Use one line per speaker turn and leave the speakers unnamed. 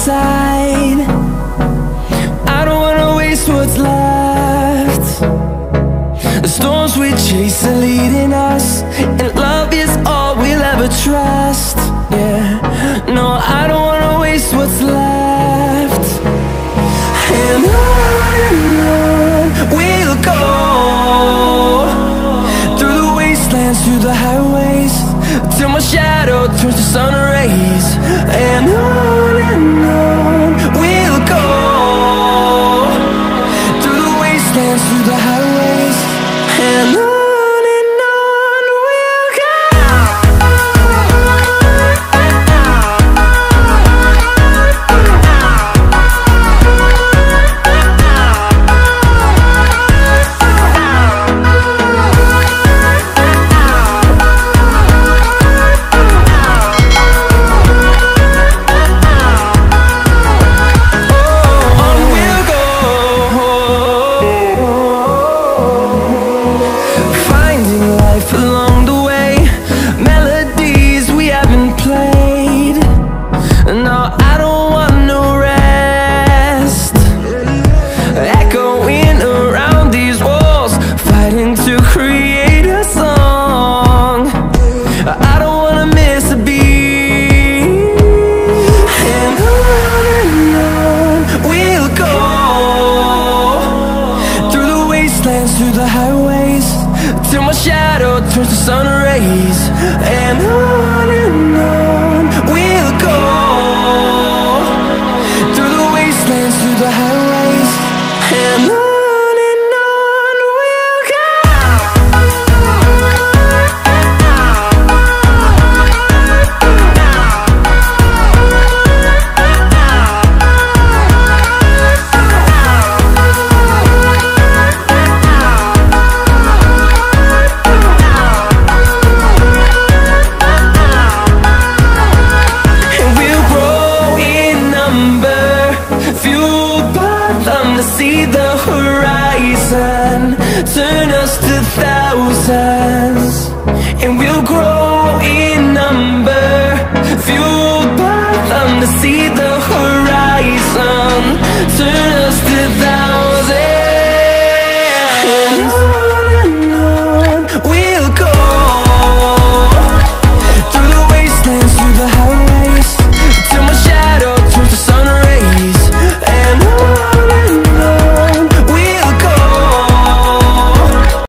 side. I don't wanna waste what's left. The storms we chase are leading us, and love is all we'll ever trust. Yeah, no, I don't wanna waste what's left. And on we'll go, through the wastelands, through the highways, till my shadow turns to sun rays. And on we'll go, through the wastelands, through the highways, and on. Through the highways, till my shadow turns to sun rays. And on we'll go, through the wastelands, through the highways, and on we'll go. See the horizon, turn us to thousands.